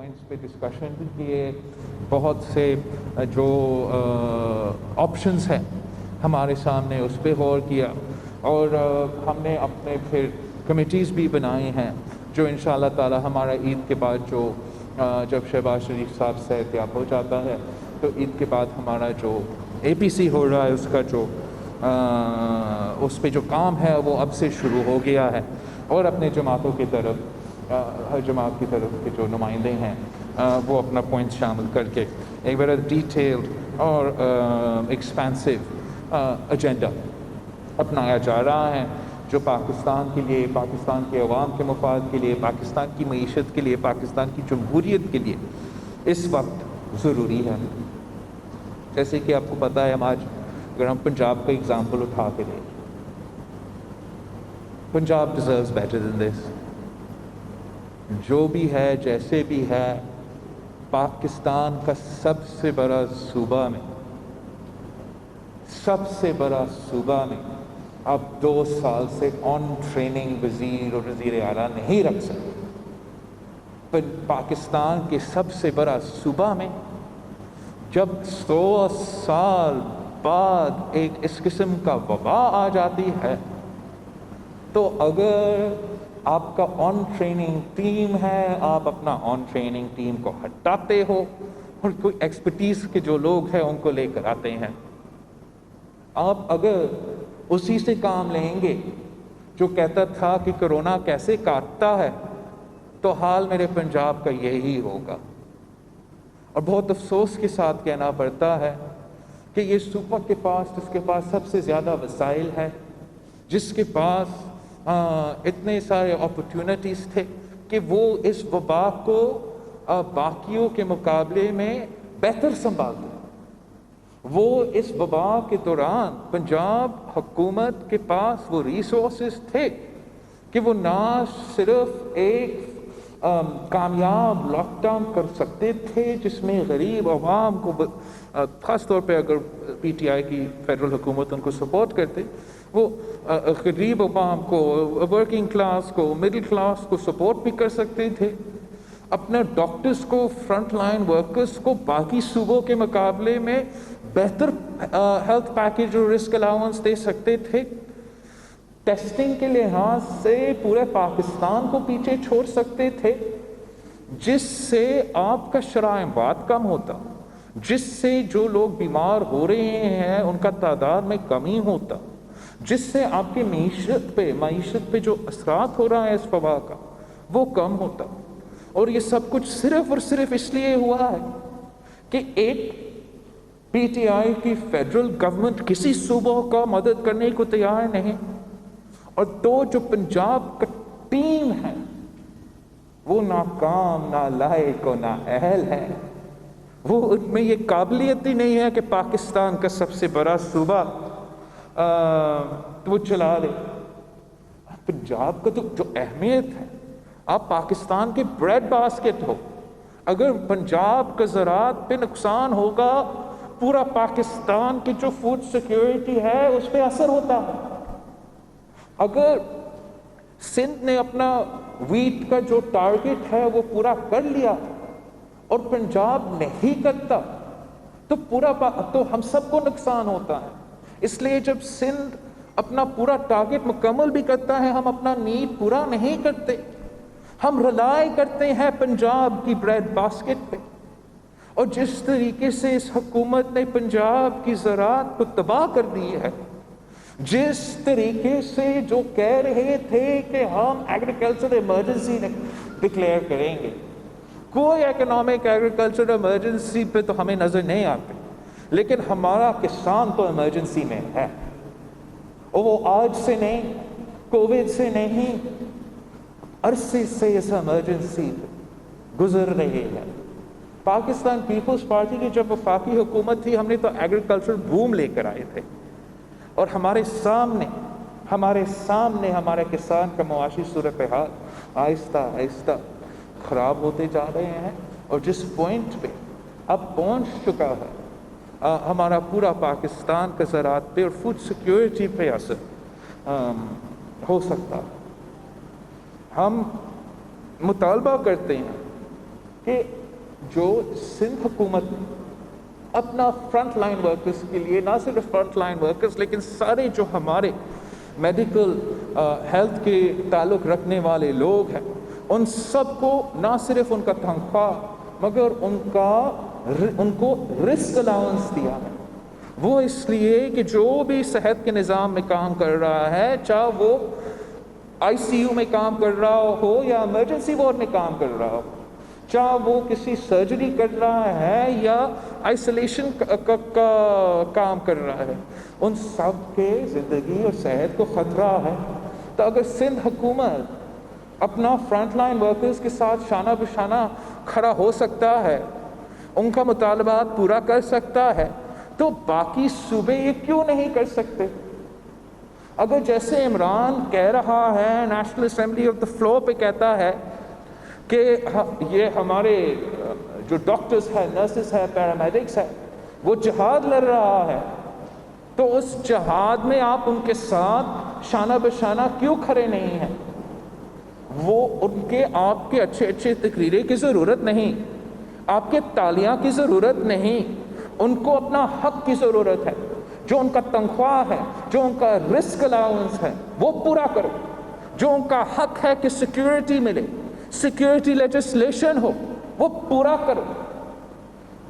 Points پہ discussion بھی کیے، بہت سے جو آپشنز ہیں ہمارے سامنے اس پہ غور کیا، اور ہم نے اپنے پھر کمیٹیز بھی بنائی ہیں جو ان شاء اللہ تعالی ہمارا عید کے بعد جو جب شہباز شریف صاحب صحتیاب ہو جاتا ہے تو عید کے بعد ہمارا جو اے پی سی ہو رہا ہے اس کا جو اس پہ جو کام ہے وہ اب سے شروع ہو گیا ہے، اور اپنے جماعتوں کی طرف ہر جماعت کی طرف کے جو نمائندے ہیں وہ اپنا پوائنٹ شامل کر کے ایک بڑا ڈیٹیلڈ اور ایکسپینسو ایجنڈا اپنایا جا رہا ہے، جو پاکستان کے لیے، پاکستان کے عوام کے مفاد کے لیے، پاکستان کی معیشت کے لیے، پاکستان کی جمہوریت کے لیے اس وقت ضروری ہے۔ جیسے کہ آپ کو پتہ ہے، ہم آج اگر ہم پنجاب کا اگزامپل اٹھا کے لیں، پنجاب ڈیزروز بیٹر دین دس۔ جو بھی ہے، جیسے بھی ہے، پاکستان کا سب سے بڑا صوبہ میں، سب سے بڑا صوبہ میں اب 2 سال سے آن ٹریننگ وزیر اور وزیر اعلیٰ نہیں رکھ سکتے۔ پاکستان کے سب سے بڑا صوبہ میں جب 100 سال بعد ایک اس قسم کا وبا آ جاتی ہے، تو اگر آپ کا آن ٹریننگ ٹیم ہے، آپ اپنا آن ٹریننگ ٹیم کو ہٹاتے ہو اور کوئی ایکسپرٹیز کے جو لوگ ہیں ان کو لے کر آتے ہیں۔ آپ اگر اسی سے کام لیں گے جو کہتا تھا کہ کرونا کیسے کاٹتا ہے، تو حال میرے پنجاب کا یہی ہوگا۔ اور بہت افسوس کے ساتھ کہنا پڑتا ہے کہ یہ صوبہ کے پاس، جس کے پاس سب سے زیادہ وسائل ہے، جس کے پاس اتنے سارے اپرچونٹیز تھے کہ وہ اس وبا کو باقیوں کے مقابلے میں بہتر سنبھالتے، وہ اس وبا کے دوران پنجاب حکومت کے پاس وہ ریسورسز تھے کہ وہ نہ صرف ایک کامیاب لاک ڈاؤن کر سکتے تھے جس میں غریب عوام کو، خاص طور پہ اگر پی ٹی آئی کی فیڈرل حکومت ان کو سپورٹ کرتے، وہ غریب عوام کو، ورکنگ کلاس کو، مڈل کلاس کو سپورٹ بھی کر سکتے تھے، اپنے ڈاکٹرز کو، فرنٹ لائن ورکرز کو باقی صوبوں کے مقابلے میں بہتر ہیلتھ پیکیج اور رسک الاؤنس دے سکتے تھے، ٹیسٹنگ کے لحاظ سے پورے پاکستان کو پیچھے چھوڑ سکتے تھے، جس سے آپ کا شرح اموات کم ہوتا، جس سے جو لوگ بیمار ہو رہے ہیں ان کا تعداد میں کمی ہوتا، جس سے آپ کی معیشت پہ جو اثرات ہو رہا ہے اس وبا کا وہ کم ہوتا۔ اور یہ سب کچھ صرف اور صرف اس لیے ہوا ہے کہ ایک پی ٹی آئی کی فیڈرل گورنمنٹ کسی صوبوں کا مدد کرنے کو تیار نہیں، اور دو جو پنجاب کا ٹیم ہے وہ ناکام، نالائق اور نااہل ہے، وہ ان میں یہ قابلیت ہی نہیں ہے کہ پاکستان کا سب سے بڑا صوبہ وہ چلا لے۔ پنجاب کا تو جو اہمیت ہے، آپ پاکستان کے بریڈ باسکٹ ہو، اگر پنجاب کا زراعت پہ نقصان ہوگا پورا پاکستان کی جو فوڈ سیکیورٹی ہے اس پہ اثر ہوتا ہے۔ اگر سندھ نے اپنا ویٹ کا جو ٹارگٹ ہے وہ پورا کر لیا اور پنجاب نہیں کرتا تو تو ہم سب کو نقصان ہوتا ہے۔ اس لیے جب سندھ اپنا پورا ٹارگٹ مکمل بھی کرتا ہے، ہم اپنا نیڈ پورا نہیں کرتے، ہم رلائی کرتے ہیں پنجاب کی بریڈ باسکٹ پہ۔ اور جس طریقے سے اس حکومت نے پنجاب کی زراعت کو تباہ کر دی ہے، جس طریقے سے جو کہہ رہے تھے کہ ہم ایگریکلچر ایمرجنسی ڈکلیئر کریں گے، کوئی اکنامک ایگریکلچر ایمرجنسی پہ تو ہمیں نظر نہیں آتی، لیکن ہمارا کسان تو ایمرجنسی میں ہے، اور وہ آج سے نہیں، کووڈ سے نہیں، عرصے سے اس ایمرجنسی گزر رہے ہیں۔ پاکستان پیپلز پارٹی کی جب وفاقی حکومت تھی، ہم نے تو ایگریکلچر بوم لے کر آئے تھے، اور ہمارے سامنے ہمارے کسان کا معاشی صورتحال آہستہ آہستہ خراب ہوتے جا رہے ہیں، اور جس پوائنٹ پہ اب پہنچ چکا ہے ہمارا پورا پاکستان کا زراعت پہ اور فوڈ سیکیورٹی پہ اثر ہو سکتا ہے۔ ہم مطالبہ کرتے ہیں کہ جو سندھ حکومت اپنا فرنٹ لائن ورکرز کے لیے، نہ صرف فرنٹ لائن ورکرز لیکن سارے جو ہمارے میڈیکل ہیلتھ کے تعلق رکھنے والے لوگ ہیں، ان سب کو نہ صرف ان کا تنخواہ مگر ان کو رسک الاؤنس دیا ہے۔ وہ اس لیے کہ جو بھی صحت کے نظام میں کام کر رہا ہے، چاہے وہ آئی سی یو میں کام کر رہا ہو یا ایمرجنسی وارڈ میں کام کر رہا ہو، چاہے وہ کسی سرجری کر رہا ہے یا آئسولیشن کا کام کر رہا ہے، ان سب کے زندگی اور صحت کو خطرہ ہے۔ تو اگر سندھ حکومت اپنا فرنٹ لائن ورکرز کے ساتھ شانہ بشانہ کھڑا ہو سکتا ہے، ان کا مطالبات پورا کر سکتا ہے، تو باقی صوبے یہ کیوں نہیں کر سکتے؟ اگر جیسے عمران کہہ رہا ہے، National Assembly of the floor پہ کہتا ہے کہ یہ ہمارے جو ڈاکٹرز ہیں، نرسز ہیں، پیرامیڈکس ہیں، وہ جہاد لڑ رہا ہے، تو اس جہاد میں آپ ان کے ساتھ شانہ بشانہ کیوں کھڑے نہیں ہیں؟ وہ ان کے آپ کے اچھے تقریریں کی ضرورت نہیں، آپ کے تالیاں کی ضرورت نہیں، ان کو اپنا حق کی ضرورت ہے۔ جو ان کا تنخواہ ہے، جو ان کا رسک الاؤنس ہے، وہ پورا کرو۔ جو ان کا حق ہے کہ سیکیورٹی ملے، سیکیورٹی لیجسلیشن ہو، وہ پورا کرو۔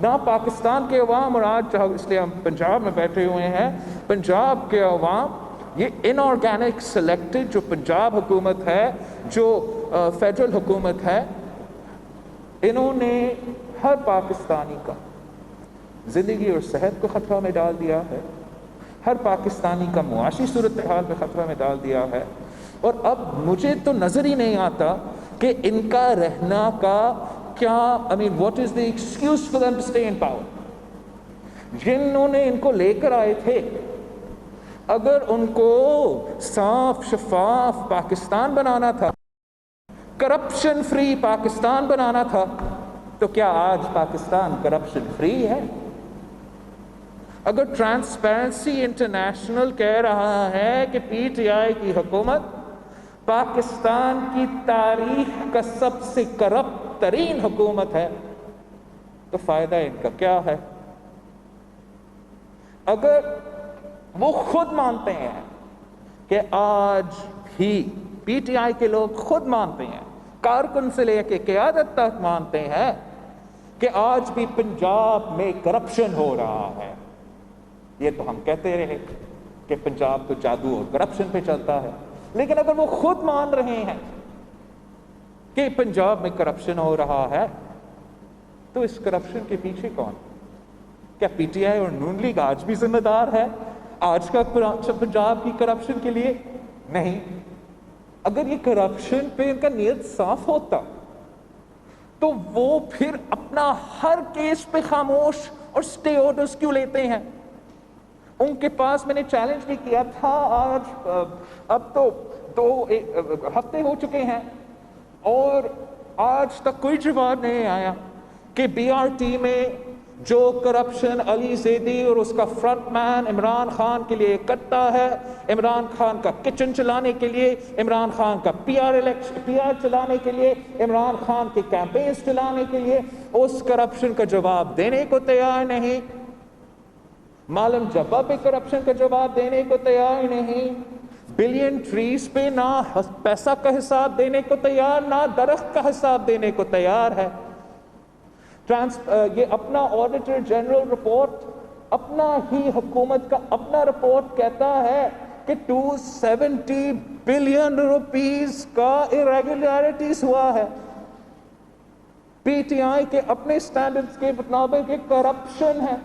نہ پاکستان کے عوام، اور آج اس لیے ہم پنجاب میں بیٹھے ہوئے ہیں، پنجاب کے عوام یہ ان آرگینک سلیکٹڈ جو پنجاب حکومت ہے، جو فیڈرل حکومت ہے، انہوں نے ہر پاکستانی کا زندگی اور صحت کو خطرہ میں ڈال دیا ہے، ہر پاکستانی کا معاشی صورتحال میں خطرہ میں ڈال دیا ہے۔ اور اب مجھے تو نظر ہی نہیں آتا کہ ان کا رہنا کا کیا what is the excuse for them to stay in power؟ جنہوں نے ان کو لے کر آئے تھے، اگر ان کو صاف شفاف پاکستان بنانا تھا، کرپشن فری پاکستان بنانا تھا، تو کیا آج پاکستان کرپشن فری ہے؟ اگر ٹرانسپیرنسی انٹرنیشنل کہہ رہا ہے کہ پی ٹی آئی کی حکومت پاکستان کی تاریخ کا سب سے کرپٹ ترین حکومت ہے، تو فائدہ ان کا کیا ہے؟ اگر وہ خود مانتے ہیں کہ آج بھی پی ٹی آئی کے لوگ خود مانتے ہیں، کارکن سے لے کے قیادت تک مانتے ہیں کہ آج بھی پنجاب میں کرپشن ہو رہا ہے، یہ تو ہم کہتے رہے کہ پنجاب تو جادو اور کرپشن پہ چلتا ہے، لیکن اگر وہ خود مان رہے ہیں کہ پنجاب میں کرپشن ہو رہا ہے، تو اس کرپشن کے پیچھے کون؟ کیا پی ٹی آئی اور نون لیگ آج بھی ذمہ دار ہے آج کا پنجاب کی کرپشن کے لیے؟ نہیں۔ اگر یہ کرپشن پہ ان کا نیت صاف ہوتا تو وہ پھر اپنا ہر کیس پہ خاموش اور سٹے آرڈرز کیوں لیتے ہیں؟ ان کے پاس میں نے چیلنج بھی کیا تھا، آج اب تو 2 ہفتے ہو چکے ہیں اور آج تک کوئی جواب نہیں آیا کہ بی آر ٹی میں جو کرپشن علی زیدی اور اس کا فرنٹ مین عمران خان کے لیے کرتا ہے، عمران خان کا کچن چلانے کے لیے، عمران خان کا پی آر چلانے کے لیے، عمران خان کے کیمپینز چلانے کے لیے، اس کرپشن کا جواب دینے کو تیار نہیں۔ معلم جبہ پہ کرپشن کا جواب دینے کو تیار نہیں، بلین ٹریز پہ نہ پیسہ کا حساب دینے کو تیار، نہ درخت کا حساب دینے کو تیار ہے۔ یہ اپنا آڈیٹر جنرل رپورٹ، اپنا ہی حکومت کا اپنا رپورٹ کہتا ہے کہ 270 بلین روپیز کا irregularities ہوا ہے۔ پی ٹی آئی کے اپنے سٹینڈرڈز کے مطابق یہ کرپشن ہے،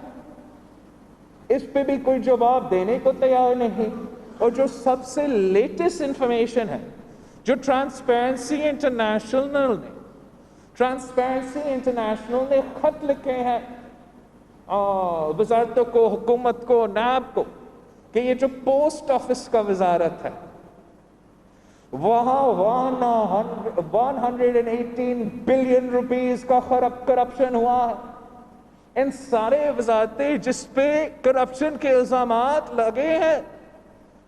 اس پہ بھی کوئی جواب دینے کو تیار نہیں۔ اور جو سب سے لیٹسٹ انفارمیشن ہے، جو ٹرانسپیرنسی انٹرنیشنل نے خط لکھے ہیں وزارتوں کو، حکومت کو، نیب کو، کہ یہ جو پوسٹ آفس کا وزارت ہے وہاں 118 بلین روپیز کا کرپشن ہوا ہے۔ ان سارے وزارتیں جس پہ کرپشن کے الزامات لگے ہیں،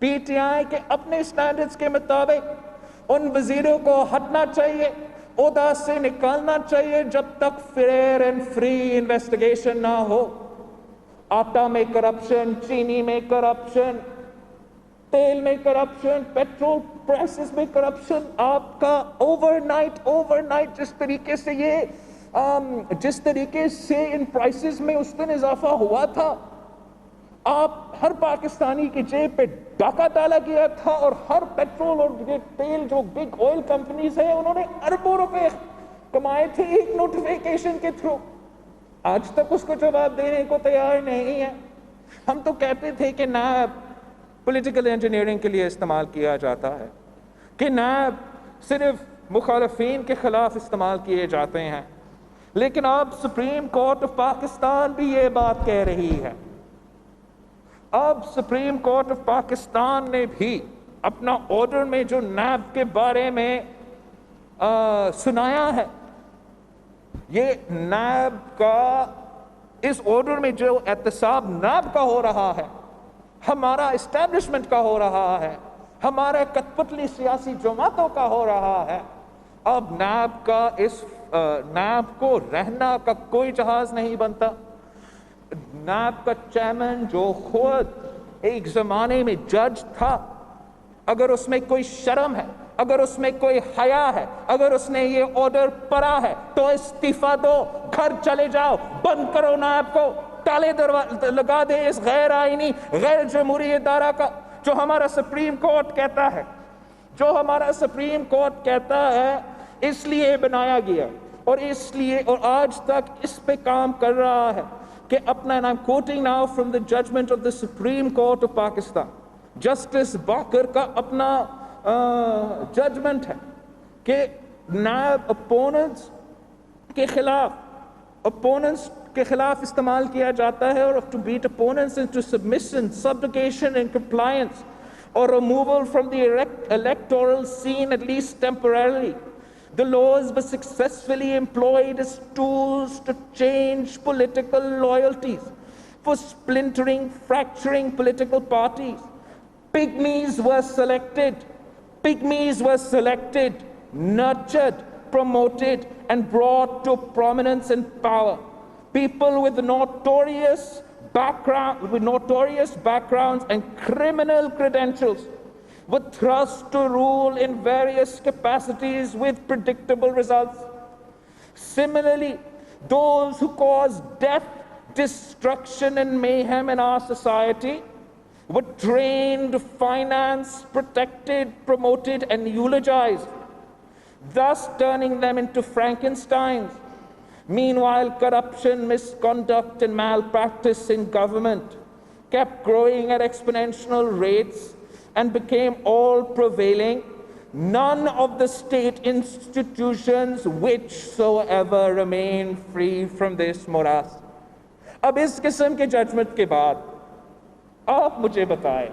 پی ٹی آئی کے اپنے سٹینڈرڈز کے مطابق ان وزیروں کو ہٹنا چاہیے، عہدہ سے نکالنا چاہیے جب تک فیئر اینڈ فری انویسٹیگیشن نہ ہو. آٹا میں کرپشن، چینی میں کرپشن، تیل میں کرپشن، پیٹرول پرائسز میں کرپشن. آپ کا اوور نائٹ جس طریقے سے ان پرائسز میں اس دن اضافہ ہوا تھا، آپ ہر پاکستانی کی جیب پہ ڈاکہ ڈالا گیا تھا، اور ہر پیٹرول اور تیل جو بگ آئل کمپنیز ہیں انہوں نے اربوں روپے کمائے تھے ایک نوٹیفیکیشن کے تھرو. آج تک اس کو جواب دینے کو تیار نہیں ہے. ہم تو کہتے تھے کہ نیب پولیٹیکل انجینئرنگ کے لیے استعمال کیا جاتا ہے، کہ نیب صرف مخالفین کے خلاف استعمال کیے جاتے ہیں، لیکن اب سپریم کورٹ آف پاکستان بھی یہ بات کہہ رہی ہے. اب سپریم کورٹ آف پاکستان نے بھی اپنا آرڈر میں جو نیب کے بارے میں سنایا ہے، یہ نیب کا اس آرڈر میں جو احتساب نیب کا ہو رہا ہے، ہمارا اسٹیبلشمنٹ کا ہو رہا ہے، ہمارے کٹپتلی سیاسی جماعتوں کا ہو رہا ہے. اب نیب کو رہنا کا کوئی جہاز نہیں بنتا. نیب کا چیئرمین جو خود ایک زمانے میں جج تھا، اگر اس میں کوئی شرم ہے، اگر اس میں کوئی حیا ہے، اگر اس نے یہ آرڈر پڑھا ہے تو استعفیٰ دو، گھر چلے جاؤ، بند کرو نیب کو، تالے لگا دے اس غیر آئینی غیر جمہوری ادارہ کا. جو ہمارا سپریم کورٹ کہتا ہے اس لیے بنایا گیا، اور اس لیے اور آج تک اس پہ کام کر رہا ہے کہ اپنا and I'm quoting now from the judgment of the Supreme Court of Pakistan, justice Baqar کا اپنا ججمنٹ ہے کہ نیب اپوننٹس کے خلاف استعمال کیا جاتا ہے، اور to beat opponents into submission, subjugation and compliance, or removal from the electoral scene at least temporarily. The laws were successfully employed as tools to change political loyalties, for splintering, fracturing political parties. Pygmies were selected, nurtured, promoted, and brought to prominence and power. People with notorious backgrounds and criminal credentials were thrust to rule in various capacities with predictable results. Similarly, those who caused death, destruction, and mayhem in our society were trained, financed, protected, promoted, and eulogized, thus turning them into Frankensteins. Meanwhile, corruption, misconduct, and malpractice in government kept growing at exponential rates and became all prevailing. None of the state institutions whichsoever remained free from this morass. اب اس قسم کے judgment کے بعد آپ مجھے بتائیں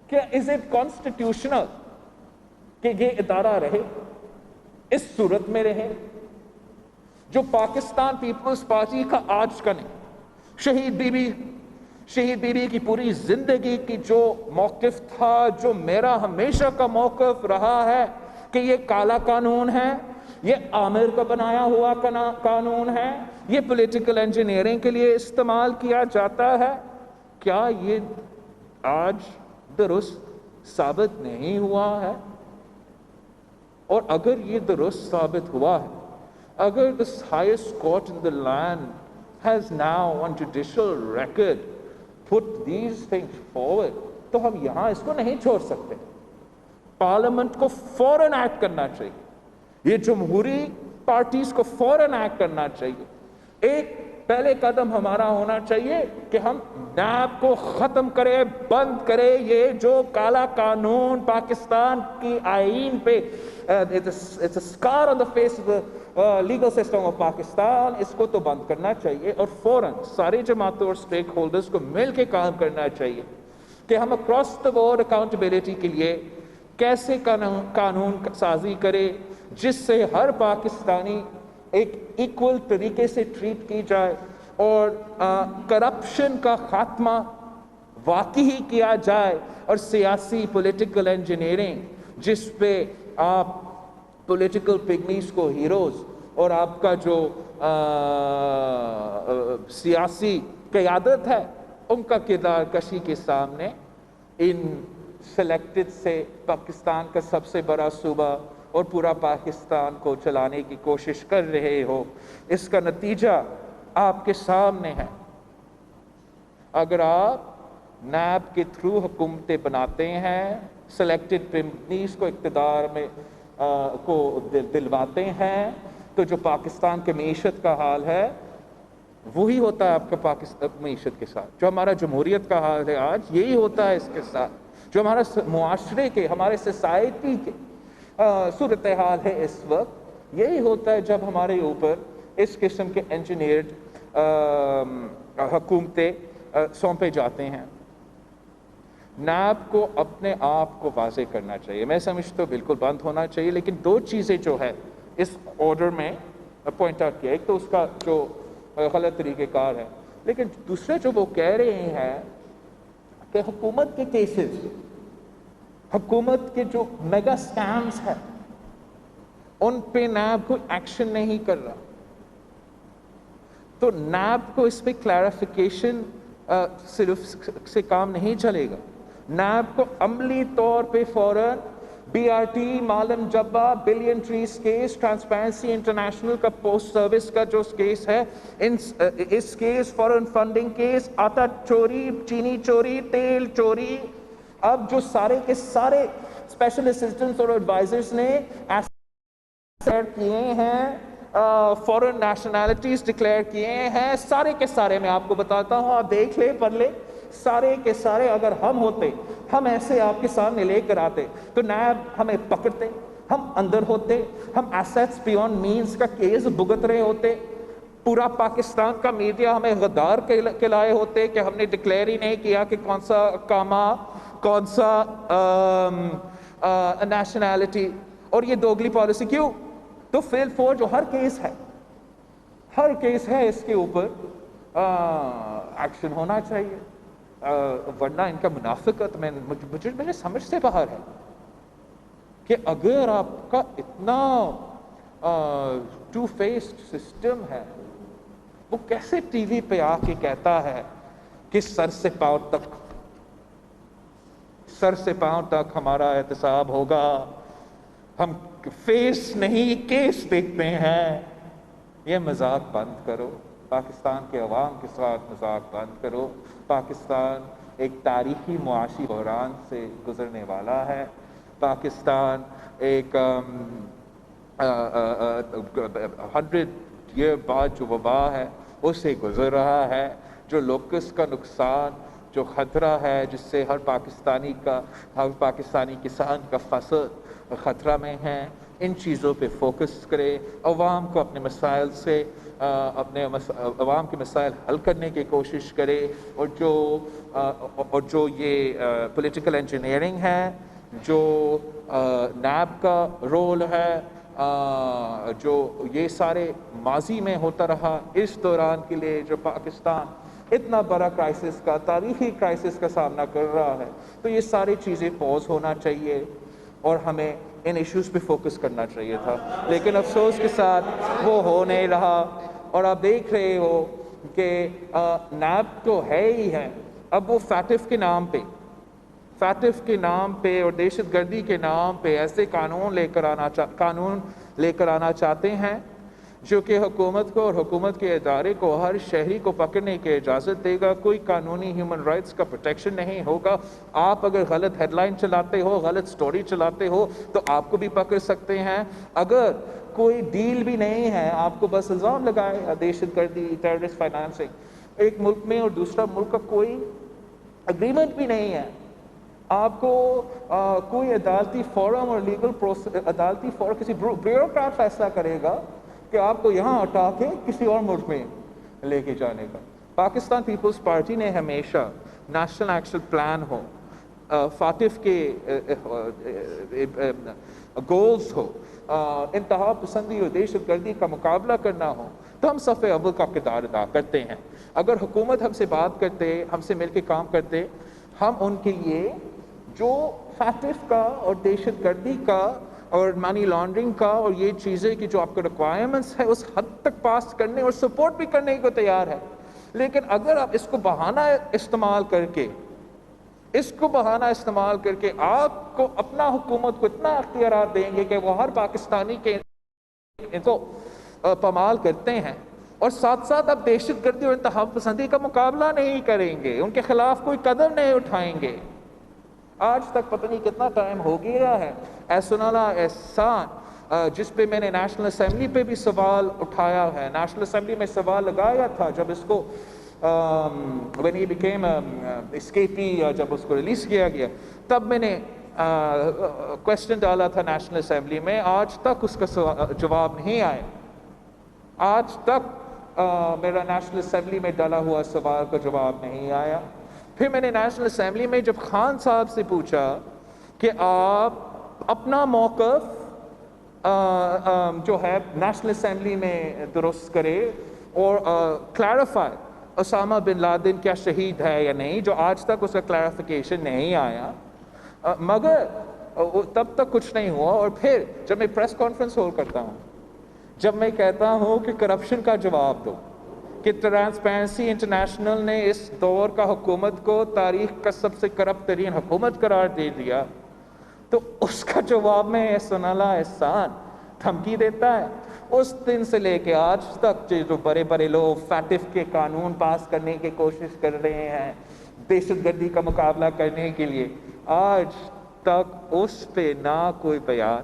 کہ is it constitutional کہ یہ ادارہ رہے، اس صورت میں رہے؟ جو پاکستان پیپلز پارٹی کا آج کا نہیں، شہید بی بی کی پوری زندگی کی جو موقف تھا، جو میرا ہمیشہ کا موقف رہا ہے کہ یہ کالا قانون ہے، یہ عامر کا بنایا ہوا قانون ہے، یہ پولیٹیکل انجینئرنگ کے لیے استعمال کیا جاتا ہے. کیا یہ آج درست ثابت نہیں ہوا ہے؟ اور اگر یہ درست ثابت ہوا ہے، اگر the highest court in the land has now on judicial record put these things forward, تو ہم یہاں اس کو نہیں چھوڑ سکتے. پارلیمنٹ کو فوراً ایکٹ کرنا چاہیے، یہ جمہوری پارٹیز کو فوراً ایکٹ کرنا چاہیے. ایک پہلے قدم ہمارا ہونا چاہیے کہ ہم نیب کو ختم کرے، بند کرے. یہ جو کالا قانون پاکستان کی آئین پہ it's a scar on the face of the legal system of Pakistan، اس کو تو بند کرنا چاہیے، اور فوراً سارے جماعتوں اور اسٹیک ہولڈرز کو مل کے کام کرنا چاہیے کہ ہم اکراس دا بورڈ اکاؤنٹیبلٹی کے لیے کیسے قانون سازی کرے جس سے ہر پاکستانی ایک ایکول طریقے سے ٹریٹ کی جائے، اور کرپشن کا خاتمہ واقعی کیا جائے، اور سیاسی پولیٹیکل انجینئرنگ جس پہ آپ پولیٹیکل پگمیز کو ہیروز اور آپ کا جو سیاسی قیادت ہے ان کا کردار کشی کے سامنے ان سلیکٹڈ سے پاکستان کا سب سے بڑا صوبہ اور پورا پاکستان کو چلانے کی کوشش کر رہے ہو، اس کا نتیجہ آپ کے سامنے ہے۔ اگر آپ نیب کے تھرو حکومتیں بناتے ہیں، سلیکٹڈ پرمنیز کو اقتدار میں کو دلواتے ہیں، تو جو پاکستان کے معیشت کا حال ہے وہی ہوتا ہے آپ کا پاکستان معیشت کے ساتھ۔ جو ہمارا جمہوریت کا حال ہے آج، یہی ہوتا ہے اس کے ساتھ۔ جو ہمارا معاشرے کے، ہمارے سوسائٹی کے صورتحال ہے اس وقت، یہی ہوتا ہے جب ہمارے اوپر اس قسم کے انجینئرڈ حکومتیں سونپے جاتے ہیں۔ نیب کو اپنے آپ کو واضح کرنا چاہیے، میں سمجھتا ہوں بالکل بند ہونا چاہیے، لیکن دو چیزیں جو ہے اس آرڈر میں پوائنٹ آؤٹ کیا، ایک تو اس کا جو غلط طریقہ کار ہے، لیکن دوسرا جو وہ کہہ رہے ہیں کہ حکومت کے کیسز، حکومت کے جو میگا سکیمز ہیں ان پہ نیب کو ایکشن نہیں کر رہا، تو نیب کو اس پہ کلیریفیکیشن صرف سے کام نہیں چلے گا۔ نیب کو عملی طور پہ فوراً be R T, Malam Jabba, billion trees case, Transparency International کا پوسٹ سروس کا جو کیس ہے، اس کیس، فورن فنڈنگ کیس، آٹا چوری، چینی چوری، تیل چوری، اب جو سارے کے سارے اسپیشل اسسٹنٹس اور ایڈوائزرز نے ڈکلیئر کیے ہیں، فورن نیشنلٹیز ڈکلیئر کیے ہیں، سارے کے سارے میں آپ کو بتاتا ہوں، آپ دیکھ لیں پڑھ لیں، سارے کے سارے اگر ہم ہوتے، ہم ایسے آپ کے سامنے لے کر آتے تو نیب ہمیں پکڑتے، ہم اندر ہوتے، ہم ایسیٹس بیونڈ مینز کا کیس بھگت رہے ہوتے، پورا پاکستان کا میڈیا ہمیں غدار کہلائے ہوتے کہ ہم نے ڈکلیئر ہی نہیں کیا کہ کون سا کاما، کون سا نیشنلٹی، اور یہ دوگلی پالیسی کیوں؟ تو فیل فور جو ہر کیس ہے اس کے اوپر ایکشن ہونا چاہیے، ورنہ ان کا منافقت مجھے سمجھ سے باہر ہے کہ اگر آپ کا اتنا ٹو فیسڈ سسٹم ہے، وہ کیسے ٹی وی پہ آ کے کہتا ہے کہ سر سے پاؤں تک ہمارا احتساب ہوگا، ہم فیس نہیں کیس دیکھتے ہیں۔ یہ مذاق بند کرو، پاکستان کے عوام کے ساتھ مذاق بند کرو۔ پاکستان ایک تاریخی معاشی بحران سے گزرنے والا ہے، پاکستان ایک 100 ایئر بعد جو وبا ہے اس سے گزر رہا ہے، جو لوکس کا نقصان، جو خطرہ ہے جس سے ہر پاکستانی کسان کا فصل خطرہ میں ہے، ان چیزوں پہ فوکس کرے، عوام کو اپنے مسائل سے اپنے عوام کے مسائل حل کرنے کی کوشش کرے، اور جو یہ پولیٹیکل انجینئرنگ ہے، جو نیب کا رول ہے، جو یہ سارے ماضی میں ہوتا رہا، اس دوران کے لیے جو پاکستان اتنا بڑا کرائسس کا، تاریخی کرائسس کا سامنا کر رہا ہے، تو یہ ساری چیزیں پوز ہونا چاہیے اور ہمیں ان ایشوز پہ فوکس کرنا چاہیے تھا، لیکن افسوس کے ساتھ وہ ہو نہیں رہا۔ اور آپ دیکھ رہے ہو کہ نیب تو ہے ہی ہے، اب وہ فیٹف کے نام پہ اور دہشت گردی کے نام پہ ایسے قانون لے کر آنا چاہتے ہیں جو کہ حکومت کو اور حکومت کے ادارے کو ہر شہری کو پکڑنے کی اجازت دے گا، کوئی قانونی ہیومن رائٹس کا پروٹیکشن نہیں ہوگا۔ آپ اگر غلط ہیڈ لائن چلاتے ہو، غلط سٹوری چلاتے ہو تو آپ کو بھی پکڑ سکتے ہیں۔ اگر کوئی ڈیل بھی نہیں ہے، آپ کو بس الزام لگائے دہشت گردی، ٹیررسٹ فائنانسنگ، ایک ملک میں اور دوسرا ملک کا کوئی اگریمنٹ بھی نہیں ہے، آپ کو کوئی عدالتی فورم اور لیگل پروسیس، عدالتی فورم کسی بیوروکریٹ فیصلہ کرے گا کہ آپ کو یہاں ہٹا کے کسی اور ملک میں لے کے جانے کا۔ پاکستان پیپلز پارٹی نے ہمیشہ نیشنل ایکشن پلان ہو، فاٹف کے گولز ہو، انتہا پسندی اور دہشت گردی کا مقابلہ کرنا ہو، تو ہم صف اول کا کردار ادا کرتے ہیں۔ اگر حکومت ہم سے بات کرتے، ہم سے مل کے کام کرتے، ہم ان کے لیے جو فیٹف کا اور دہشت گردی کا اور منی لانڈرنگ کا اور یہ چیزیں کی جو آپ کو ریکوائرمنٹس ہے اس حد تک پاس کرنے اور سپورٹ بھی کرنے کو تیار ہے. لیکن اگر آپ اس کو بہانہ استعمال کر کے آپ کو اپنا حکومت کو اتنا اختیارات دیں گے کہ وہ ہر پاکستانی کے ان کو پامال کرتے ہیں، اور ساتھ ساتھ آپ دہشت گردی اور انتہا پسندی کا مقابلہ نہیں کریں گے، ان کے خلاف کوئی قدم نہیں اٹھائیں گے. آج تک پتہ نہیں کتنا ٹائم ہو گیا ہے احسناللہ احسان جس پہ میں نے نیشنل اسمبلی پہ بھی سوال اٹھایا ہے، نیشنل اسمبلی میں سوال لگایا تھا جب اس کو when he became escapee، جب اس کو ریلیز کیا گیا تب میں نے کوشچن ڈالا تھا نیشنل اسمبلی میں. آج تک اس کا جواب نہیں آیا. آج تک میرا نیشنل اسمبلی میں ڈالا ہوا سوال کا جواب نہیں آیا. پھر میں نے نیشنل اسمبلی میں جب خان صاحب سے پوچھا کہ آپ اپنا موقف جو ہے نیشنل اسمبلی میں درست کرے اور کلیریفائی اسامہ بن لادن کیا شہید ہے یا نہیں، جو آج تک اس کا کلیریفیکیشن نہیں آیا، مگر تب تک کچھ نہیں ہوا. اور پھر جب میں پریس کانفرنس ہولڈ کرتا ہوں، جب میں کہتا ہوں کہ کرپشن کا جواب دو، کہ ٹرانسپیرنسی انٹرنیشنل نے اس دور کا حکومت کو تاریخ کا سب سے کرپٹ ترین حکومت قرار دے دیا، تو اس کا جواب میں احسناللہ احسان دھمکی دیتا ہے. اس دن سے لے کے آج تک جو بڑے بڑے لوگ فیٹف کے قانون پاس کرنے کی کوشش کر رہے ہیں دہشت گردی کا مقابلہ کرنے کے لیے، آج تک اس پہ نہ کوئی بیان،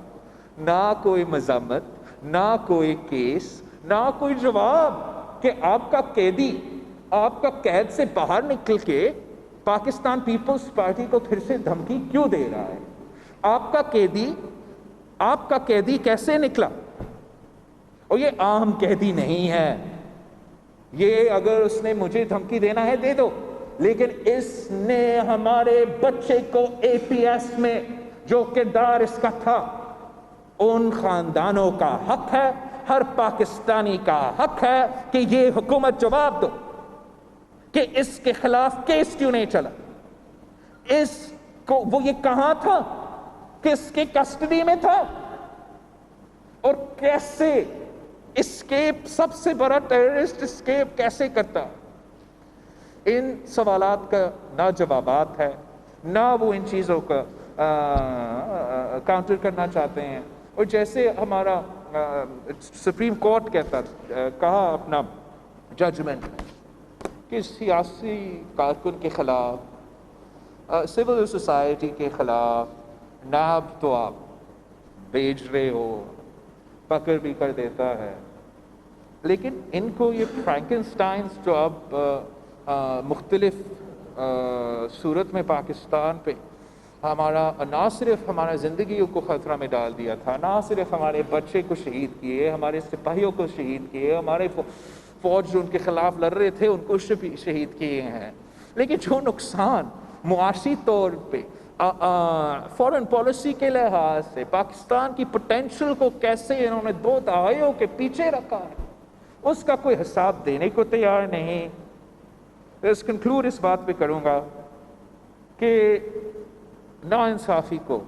نہ کوئی مذمت، نہ کوئی کیس، نہ کوئی جواب کہ آپ کا قیدی آپ کا قید سے باہر نکل کے پاکستان پیپلز پارٹی کو پھر سے دھمکی کیوں دے رہا ہے. آپ کا قیدی کیسے نکلا؟ اور یہ عام قیدی نہیں ہے، یہ اگر اس نے مجھے دھمکی دینا ہے دے دو، لیکن اس نے ہمارے بچے کو اے پی ایس میں جو کردار اس کا تھا، ان خاندانوں کا حق ہے، ہر پاکستانی کا حق ہے کہ یہ حکومت جواب دو کہ اس کے خلاف کیس کیوں نہیں چلا. اس کو وہ یہ کہاں تھا، کس کے کسٹڈی میں تھا، اور کیسے اسکیپ، سب سے بڑا ٹیررسٹ اسکیپ کیسے کرتا. ان سوالات کا نہ جوابات ہے، نہ وہ ان چیزوں کا کاؤنٹر کرنا چاہتے ہیں. اور جیسے ہمارا سپریم کورٹ کہا اپنا ججمنٹ کہ سیاسی کارکن کے خلاف، سول سوسائٹی کے خلاف نیب تو آپ بھیج رہے ہو، پکڑ بھی کر دیتا ہے، لیکن ان کو یہ فرینکنسٹائنز جو اب مختلف صورت میں پاکستان پہ ہمارا نہ صرف ہمارا زندگیوں کو خطرہ میں ڈال دیا تھا، نہ صرف ہمارے بچے کو شہید کیے، ہمارے سپاہیوں کو شہید کیے، ہمارے فوج جو ان کے خلاف لڑ رہے تھے ان کو شہید کیے ہیں، لیکن جو نقصان معاشی طور پہ فورن پالیسی کے لحاظ سے پاکستان کی پوٹینشل کو کیسے انہوں نے 2 دہائیوں کے پیچھے رکھا ہے، اس کا کوئی حساب دینے کو تیار نہیں. اس کنکلوڈ اس بات پہ کروں گا کہ ناانصافی کو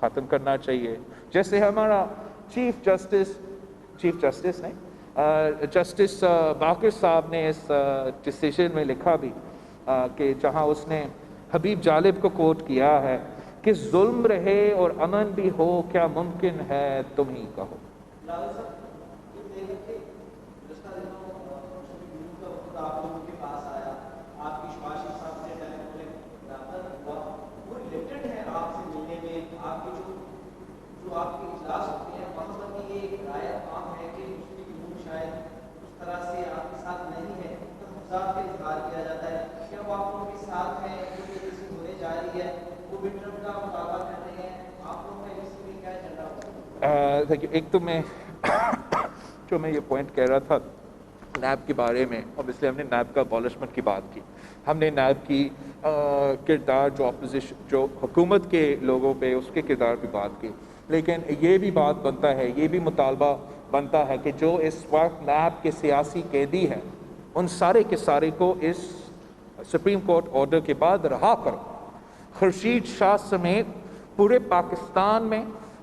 ختم کرنا چاہیے. جیسے ہمارا چیف جسٹس باقر صاحب نے اس ڈیسیژن میں لکھا بھی کہ جہاں اس نے حبیب جالب کو کوٹ کیا ہے کہ ظلم رہے اور امن بھی ہو، کیا ممکن ہے تم ہی کہو. ایک تو میں جو میں یہ پوائنٹ کہہ رہا تھا نیب کے بارے میں، اب اس لیے ہم نے نیب کا ابالشمنٹ کی بات کی، ہم نے نیب کی کردار جو اپوزیشن جو حکومت کے لوگوں پہ اس کے کردار پہ بات کی، لیکن یہ بھی بات بنتا ہے، یہ بھی مطالبہ بنتا ہے کہ جو اس وقت نیب کے سیاسی قیدی ہیں ان سارے کے سارے کو اس سپریم کورٹ آرڈر کے بعد رہا کرو. خورشید شاہ سمیت پورے پاکستان میں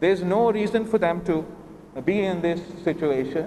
There is no reason for them to be in this situation.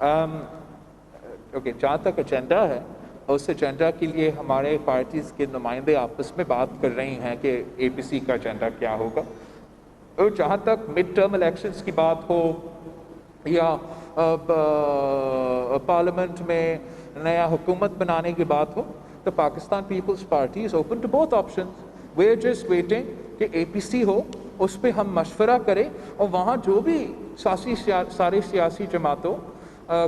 Okay, جہاں تک ایجنڈا ہے، اس ایجنڈا کے لیے ہمارے پارٹیز کے نمائندے آپس میں بات کر رہی ہیں کہ اے پی سی کا ایجنڈا کیا ہوگا. اور جہاں تک مڈ ٹرم الیکشنز کی بات ہو یا پارلیمنٹ میں نیا حکومت بنانے کی بات ہو، تو Pakistan Peoples Party is open to both options. We are just waiting کہ اے پی سی ہو، اس پہ ہم مشورہ کریں اور وہاں جو بھی ساری سیاسی جماعتوں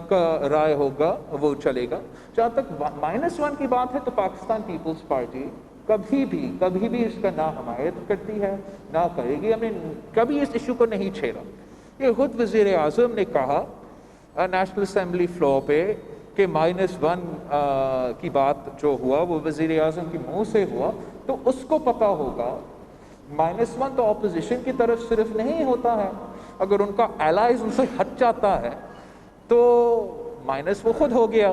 کا رائے ہوگا وہ چلے گا. جہاں تک -1 کی بات ہے تو پاکستان پیپلز پارٹی کبھی بھی اس کا نہ حمایت کرتی ہے نہ کرے گی. ہم نے کبھی اس ایشو کو نہیں چھیڑا. یہ خود وزیر اعظم نے کہا نیشنل اسمبلی فلور پہ کہ -1 کی بات جو ہوا وہ وزیر اعظم کے منہ سے ہوا، تو اس کو پتہ ہوگا -1 تو اپوزیشن کی طرف صرف نہیں ہوتا ہے. اگر ان کا الائز ان سے ہٹ جاتا ہے تو مائنس وہ خود ہو گیا.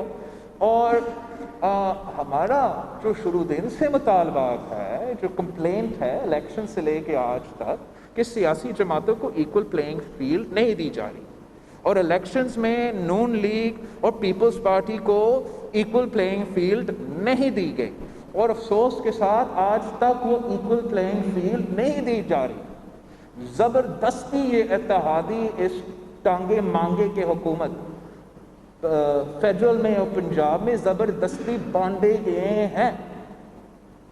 اور ہمارا جو شروع دن سے مطالبات ہے، جو کمپلینٹ ہے الیکشن سے لے کے آج تک، کہ سیاسی جماعتوں کو ایکول پلینگ فیلڈ نہیں دی جا رہی، اور الیکشنز میں نون لیگ اور پیپلز پارٹی کو ایکول پلینگ فیلڈ نہیں دی گئی، اور افسوس کے ساتھ آج تک وہ ایکول پلینگ فیلڈ نہیں دی جا رہی. زبردستی یہ اتحادی اس ٹانگے مانگے کے حکومت فیڈرل میں اور پنجاب میں زبردستی بانٹے گئے ہیں.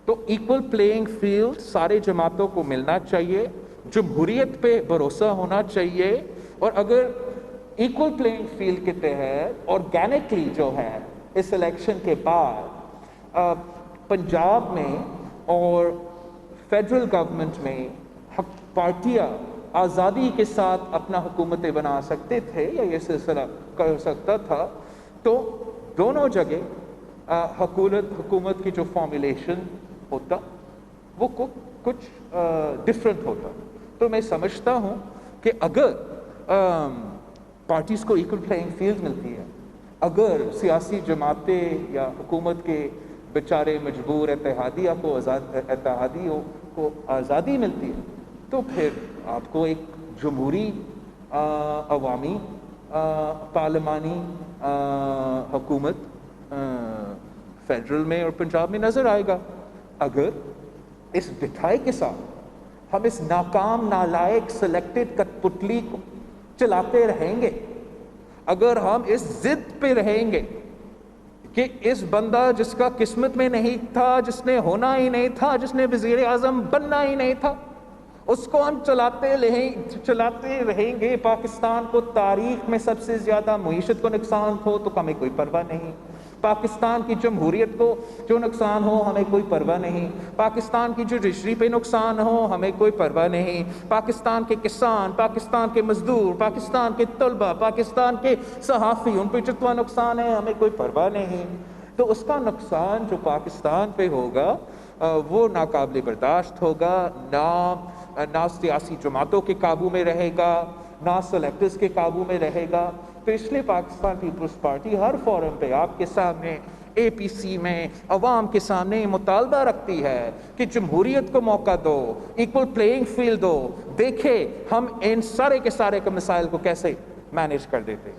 تو ایکول پلینگ فیلڈ سارے جماعتوں کو ملنا چاہیے، جمہوریت پہ بھروسہ ہونا چاہیے. اور اگر ایکول پلینگ فیلڈ کے تحت آرگینکلی جو ہے اس الیکشن کے بعد پنجاب میں اور فیڈرل گورنمنٹ میں پارٹیاں آزادی کے ساتھ اپنا حکومتیں بنا سکتے تھے یا یہ سلسلہ کر سکتا تھا، تو دونوں جگہ حکومت کی جو فارمولیشن ہوتا وہ کچھ ڈفرینٹ ہوتا. تو میں سمجھتا ہوں کہ اگر پارٹیز کو ایکول پلینگ فیلڈ ملتی ہے، اگر سیاسی جماعتیں یا حکومت کے بیچارے مجبور اتحادیوں کو آزادی ملتی ہے، تو پھر آپ کو ایک جمہوری عوامی پارلیمانی حکومت فیڈرل میں اور پنجاب میں نظر آئے گا. اگر اس بٹھائی کے ساتھ ہم اس ناکام نالائق سلیکٹڈ کٹ پتلی کو چلاتے رہیں گے، اگر ہم اس ضد پہ رہیں گے کہ اس بندہ جس کا قسمت میں نہیں تھا، جس نے ہونا ہی نہیں تھا، جس نے وزیر اعظم بننا ہی نہیں تھا، اس کو ہم چلاتے رہیں گے، پاکستان کو تاریخ میں سب سے زیادہ معیشت کو نقصان ہو تو ہمیں کوئی پرواہ نہیں، پاکستان کی جمہوریت کو جو نقصان ہو ہمیں کوئی پرواہ نہیں، پاکستان کی جوڈیشری پہ نقصان ہو ہمیں کوئی پرواہ نہیں، پاکستان کے کسان، پاکستان کے مزدور، پاکستان کے طلبہ، پاکستان کے صحافی، ان پہ جتنا نقصان ہے ہمیں کوئی پرواہ نہیں. تو اس کا نقصان جو پاکستان پہ ہوگا وہ ناقابل برداشت ہوگا، نہ سیاسی جماعتوں کے قابو میں رہے گا، نہ سلیکٹرز کے قابو میں رہے گا. تو اس لیے پاکستان پیپلز پارٹی ہر فورم پہ آپ کے سامنے، اے پی سی میں، عوام کے سامنے مطالبہ رکھتی ہے کہ جمہوریت کو موقع دو، ایکول پلینگ فیلڈ دو، دیکھے ہم ان سارے کے سارے کے مسائل کو کیسے مینیج کر دیتے.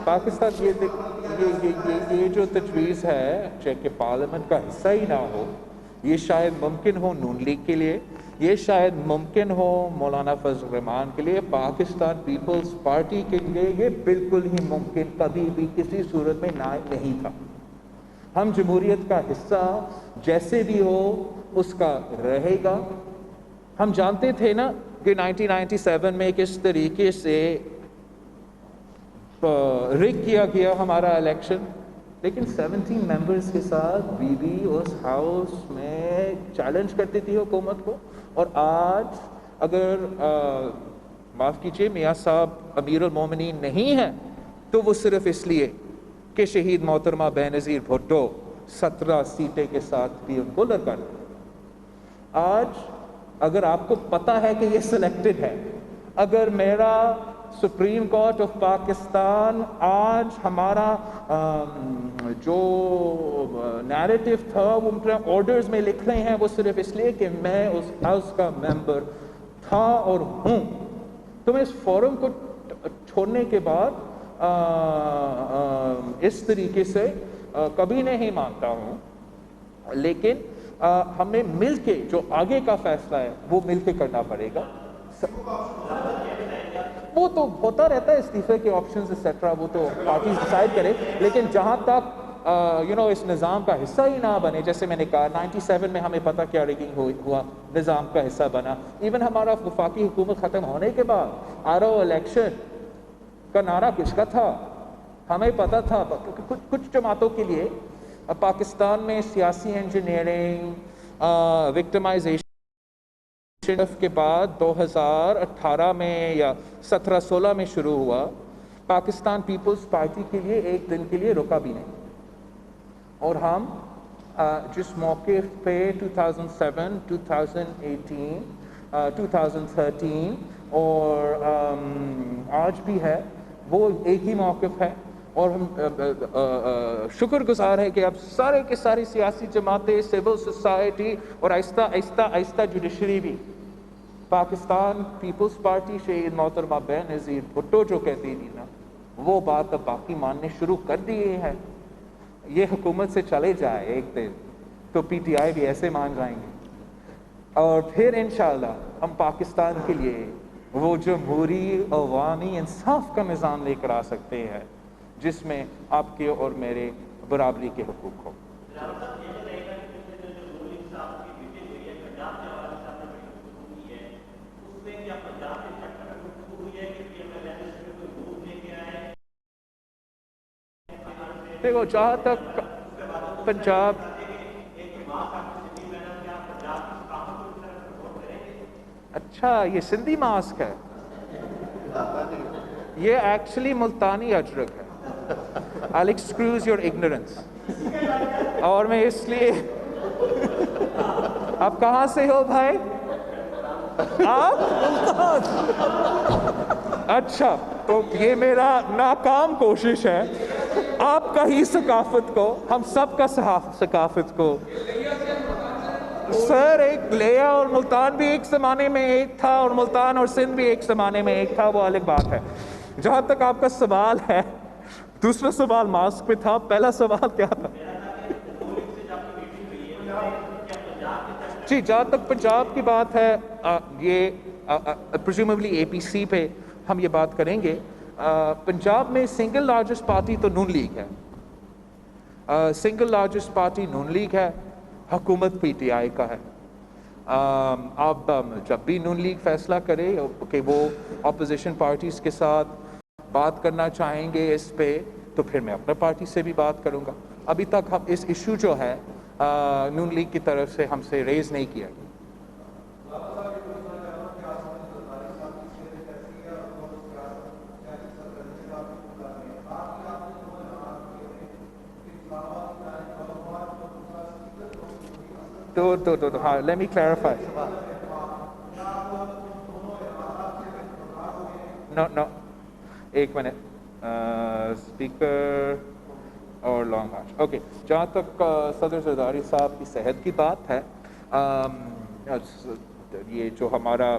پاکستان یہ جو تجویز ہے چاہے کہ پارلیمنٹ کا حصہ ہی نہ ہو، یہ شاید ممکن ہو نون لیگ کے لیے، یہ شاید ممکن ہو مولانا فضل الرحمان کے لیے، پاکستان پیپلز پارٹی کے لیے یہ بالکل ہی ممکن کبھی بھی کسی صورت میں نہیں تھا. ہم جمہوریت کا حصہ جیسے بھی ہو اس کا رہے گا. ہم جانتے تھے نا کہ 1997 میں کس طریقے سے ریگ کیا گیا ہمارا الیکشن. لیکن 17 ممبرز کے ساتھ بی بی اس ہاؤس میں چیلنج کرتی تھی حکومت کو. اور آج اگر معاف کیجیے میاں صاحب امیر المومنین نہیں ہیں تو وہ صرف اس لیے کہ شہید محترمہ بینظیر بھٹو 17 سیٹیں کے ساتھ بھی ان کو لڑکا. آج اگر آپ کو پتہ ہے کہ یہ سلیکٹڈ ہے، اگر میرا سپریم کورٹ آف پاکستان آج ہمارا جو نیریٹو تھا وہ آرڈرز میں لکھ رہے ہیں وہ صرف اس لیے کہ میں اس ہاؤس کا ممبر تھا اور ہوں، تو میں اس فورم کو چھوڑنے کے بعد اس طریقے سے کبھی نہیں مانتا ہوں. لیکن ہمیں مل کے جو آگے کا فیصلہ ہے وہ مل کے کرنا پڑے گا. وہ تو ہوتا رہتا ہے استعفے کے آپشنز ایٹسٹرا، وہ تو پارٹیز ڈیسائیڈ کرے. لیکن جہاں تک اس نظام کا حصہ ہی نہ بنے، جیسے میں نے کہا 97 میں ہمیں پتہ کیا ریگنگ ہوا، نظام کا حصہ بنا. ایون ہمارا وفاقی حکومت ختم ہونے کے بعد آرو الیکشن کا نعرہ کس کا تھا ہمیں پتہ تھا. کچھ جماعتوں کے لیے پاکستان میں سیاسی انجینئرنگ وکٹمائزیشن کے بعد 2018 میں یا 17-16 میں شروع ہوا، پاکستان پیپلز پارٹی کے لیے ایک دن کے لیے رکا بھی نہیں. اور ہم جس موقع پہ 2007 2018 2013 اور آج بھی ہے وہ ایک ہی موقف ہے. اور ہم شکر گزار ہیں کہ اب سارے کے ساری سیاسی جماعتیں، سول سوسائٹی اور آہستہ جوڈیشری بھی پاکستان پیپلز پارٹی شہید محترمہ بینظیر بھٹو جو کہتی تھی نا وہ بات اب باقی ماننے شروع کر دیے ہیں. یہ حکومت سے چلے جائے ایک دن تو پی ٹی آئی بھی ایسے مان جائیں گے، اور پھر انشاءاللہ ہم پاکستان کے لیے وہ جمہوری عوامی انصاف کا نظام لے کر آ سکتے ہیں جس میں آپ کے اور میرے برابری کے حقوق ہو. دیکھو جہاں تک پنجاب اچھا یہ سندھی ماسک ہے، یہ ایکچولی ملتانی اجرک ہے. I'll excuse your ignorance. اور میں اس لیے آپ کہاں سے ہو بھائی؟ آپ اچھا تو یہ میرا ناکام کوشش ہے آپ کا ہی ثقافت کو، ہم سب کا ثقافت کو. سر ایک لیا اور ملتان بھی ایک زمانے میں ایک تھا، اور ملتان اور سندھ بھی ایک زمانے میں ایک تھا، وہ الگ بات ہے. جہاں تک آپ کا سوال ہے، دوسرا سوال ماسک پہ تھا، پہلا سوال کیا تھا؟ جی جہاں تک پنجاب کی بات ہے، یہ پریزیومبلی اے پی سی پہ ہم یہ بات کریں گے. پنجاب میں سنگل لارجسٹ پارٹی تو نون لیگ ہے، سنگل لارجسٹ پارٹی نون لیگ ہے، حکومت پی ٹی آئی کا ہے. اب جب بھی نون لیگ فیصلہ کرے کہ وہ اپوزیشن پارٹیز کے ساتھ بات کرنا چاہیں گے اس پہ، تو پھر میں اپنے پارٹی سے بھی بات کروں گا. ابھی تک ہم اس ایشو جو ہے نون لیگ کی طرف سے ہم سے ریز نہیں کیا گیا. تو ہاں لیٹ می کلیریفائی. نو ایک منٹ، اسپیکر اور لانگ مارچ. اوکے جہاں تک صدر زرداری صاحب کی صحت کی بات ہے، یہ جو ہمارا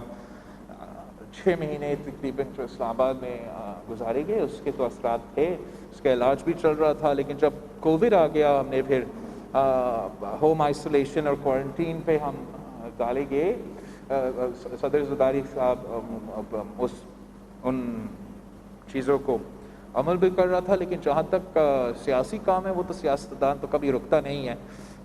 6 مہینے تقریباً جو اسلام آباد میں گزارے گئے اس کے تو اثرات تھے، اس کا علاج بھی چل رہا تھا. لیکن جب کووڈ آ گیا ہم نے پھر ہوم آئسولیشن اور کوارنٹین پہ ہم ڈالے گئے. صدر زرداری صاحب ان چیزوں کو عمل بھی کر رہا تھا. لیکن جہاں تک سیاسی کام ہے وہ تو سیاستدان تو کبھی رکتا نہیں ہے.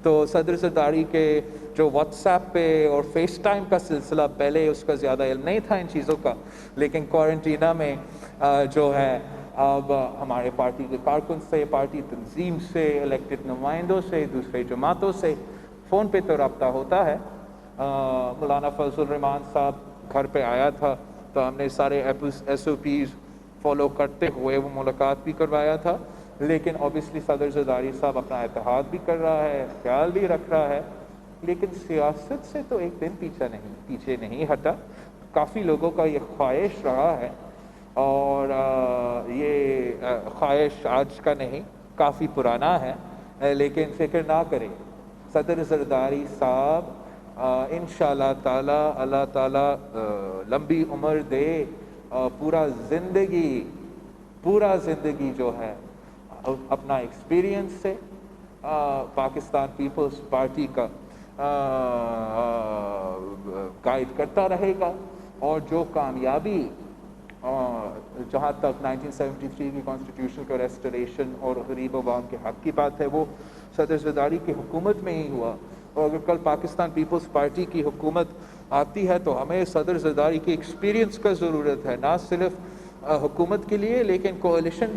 تو صدر زرداری کے جو واٹس ایپ پہ اور فیس ٹائم کا سلسلہ، پہلے اس کا زیادہ علم نہیں تھا ان چیزوں کا، لیکن کوارنٹینہ میں جو ہے اب ہمارے پارٹی کے کارکن سے، پارٹی تنظیم سے، الیکٹڈ نمائندوں سے، دوسرے جماعتوں سے فون پہ تو رابطہ ہوتا ہے۔ مولانا فضل الرحمان صاحب گھر پہ آیا تھا تو ہم نے سارے SOPs فالو کرتے ہوئے وہ ملاقات بھی کروایا تھا، لیکن اوبیسلی صدر زرداری صاحب اپنا اتحاد بھی کر رہا ہے، خیال بھی رکھ رہا ہے، لیکن سیاست سے تو ایک دن پیچھے نہیں ہٹا۔ کافی لوگوں کا یہ خواہش رہا ہے، اور یہ خواہش آج کا نہیں، کافی پرانا ہے، لیکن فکر نہ کریں، صدر زرداری صاحب انشاءاللہ تعالی اللہ تعالی لمبی عمر دے، پورا زندگی جو ہے اپنا ایکسپیرینس سے پاکستان پیپلز پارٹی کا گائیڈ کرتا رہے گا، اور جو کامیابی جہاں تک 1973 کی کانسٹیٹیوشن کا ریسٹوریشن اور غریب عوام کے حق کی بات ہے، وہ صدر زرداری کی حکومت میں ہی ہوا، اور اگر کل پاکستان پیپلز پارٹی کی حکومت آتی ہے تو ہمیں صدر زرداری کی ایکسپیرینس کا ضرورت ہے، نہ صرف حکومت کے لیے لیکن کوalition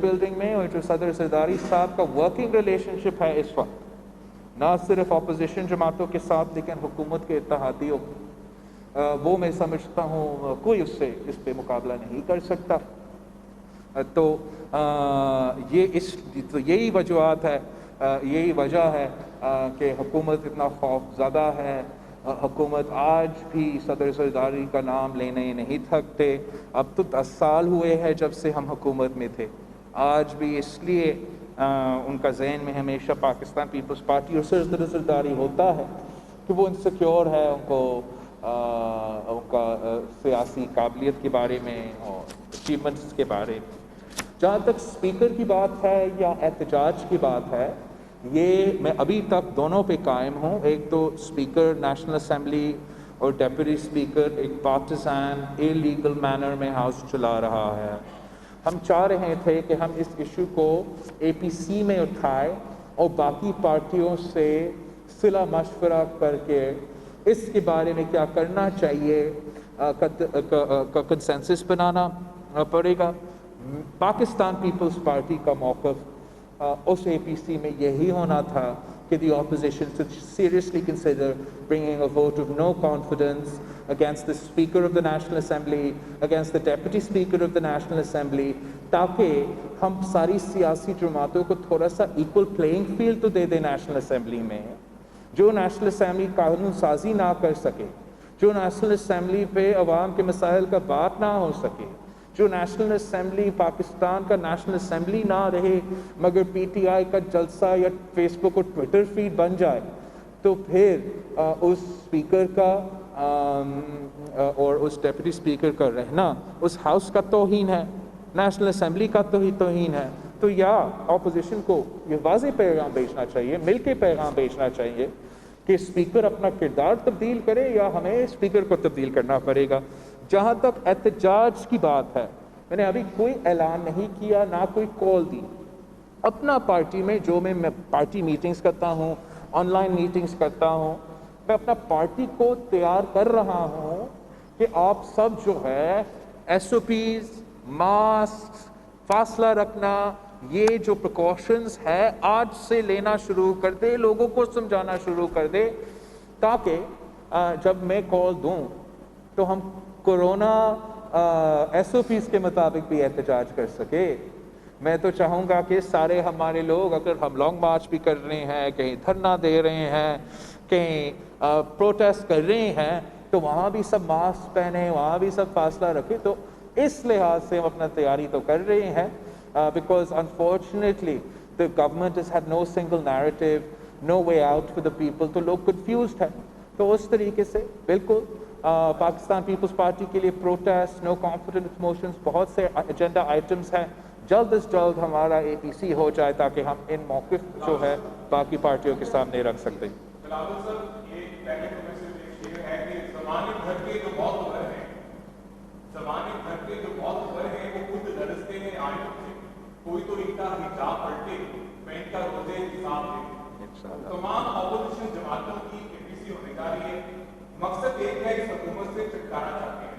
بلڈنگ میں، اور جو صدر زرداری صاحب کا ورکنگ ریلیشن شپ ہے اس وقت، نہ صرف اپوزیشن جماعتوں کے ساتھ لیکن حکومت کے اتحادیوں، وہ میں سمجھتا ہوں کوئی اس پہ مقابلہ نہیں کر سکتا۔ تو یہی وجوہات ہے، یہی وجہ ہے کہ حکومت اتنا خوف زدہ ہے۔ حکومت آج بھی صدر زرداری کا نام لینے نہیں تھکتے، اب تو 10 سال ہوئے ہیں جب سے ہم حکومت میں تھے، آج بھی اس لیے ان کا ذہن میں ہمیشہ پاکستان پیپلز پارٹی اور صدر زرداری ہوتا ہے کہ وہ انسیکیور ہے، ان کا سیاسی قابلیت کے بارے میں اور اچیومنٹس کے بارے میں۔ جہاں تک اسپیکر کی بات ہے یا احتجاج کی بات ہے، یہ میں ابھی تک دونوں پہ قائم ہوں۔ ایک تو اسپیکر نیشنل اسمبلی اور ڈیپٹی اسپیکر ایک پارٹیزان الیگل مینر میں ہاؤس چلا رہا ہے۔ ہم چاہ رہے تھے کہ ہم اس ایشو کو APC میں اٹھائے اور باقی پارٹیوں سے صلاح مشورہ کر کے اس کے بارے میں کیا کرنا چاہیے کا کنسنسس بنانا پڑے گا۔ پاکستان پیپلز پارٹی کا موقف اس APC میں یہی ہونا تھا کہ the opposition should seriously consider bringing a vote of no confidence against the Speaker of the National Assembly, against the Deputy Speaker of the National Assembly، تاکہ ہم ساری سیاسی جماعتوں کو تھوڑا سا ایکول پلینگ فیلڈ تو دے دیں نیشنل اسمبلی میں۔ جو نیشنل اسمبلی قانون سازی نہ کر سکے، جو نیشنل اسمبلی پہ عوام کے مسائل کا بات نہ ہو سکے، جو نیشنل اسمبلی پاکستان کا نیشنل اسمبلی نہ رہے مگر PTI کا جلسہ یا فیس بک اور ٹویٹر فیڈ بن جائے، تو پھر اس اسپیکر کا اور اس ڈیپٹی اسپیکر کا رہنا اس ہاؤس کا توہین ہے، نیشنل اسمبلی کا توہین ہے۔ تو یا اپوزیشن کو یہ واضح پیغام بھیجنا چاہیے، مل کے پیغام بھیجنا چاہیے کہ اسپیکر اپنا کردار تبدیل کرے یا ہمیں اسپیکر کو تبدیل کرنا پڑے گا۔ جہاں تک احتجاج کی بات ہے، میں نے ابھی کوئی اعلان نہیں کیا، نہ کوئی کال دی۔ اپنا پارٹی میں جو میں پارٹی میٹنگز کرتا ہوں، آن لائن میٹنگز کرتا ہوں، میں اپنا پارٹی کو تیار کر رہا ہوں کہ آپ سب جو ہے SOPs، ماسک، فاصلہ رکھنا، یہ جو پریکاشنز ہے آج سے لینا شروع کر دے، لوگوں کو سمجھانا شروع کر دے، تاکہ جب میں کال دوں تو ہم کورونا SOPs کے مطابق بھی احتجاج کر سکے۔ میں تو چاہوں گا کہ سارے ہمارے لوگ، اگر ہم لانگ مارچ بھی کر رہے ہیں، کہیں دھرنا دے رہے ہیں، کہیں پروٹیسٹ کر رہے ہیں، تو وہاں بھی سب ماسک پہنے، وہاں بھی سب فاصلہ رکھے۔ تو اس لحاظ سے ہم اپنا تیاری تو کر رہے ہیں، because unfortunately the government has had no single narrative, no way out for the people، تو لوگ confused ہیں۔ تو اس طریقے سے بالکل پاکستان پیپلز پارٹی کے لیے پروٹیسٹ، نو کانفیڈنس موشنز، بہت سے ایجنڈا آئٹمز ہیں، جلد از جلد ہمارا APC ہو جائے تاکہ ہم ان موقف جو ہے باقی پارٹیوں کے سامنے رکھ سکتے ہیں۔ بلاول صاحب، یہ پہلے پروفیسر یہ ہے کہ زمانے بھر کے جو بہت اوپر ہیں، زمانے بھر کے جو بہت اوپر ہیں وہ خود درستے ہیں آئے سے، کوئی تو ان کا حجاب پلٹے، میں ان کا روزے حساب دیں۔ تمام اپوزیشن جماعتوں کی APC ہونے کا لیے مقصد ایک ہے، اس حکومت سے چھٹکارا چاہتے ہیں۔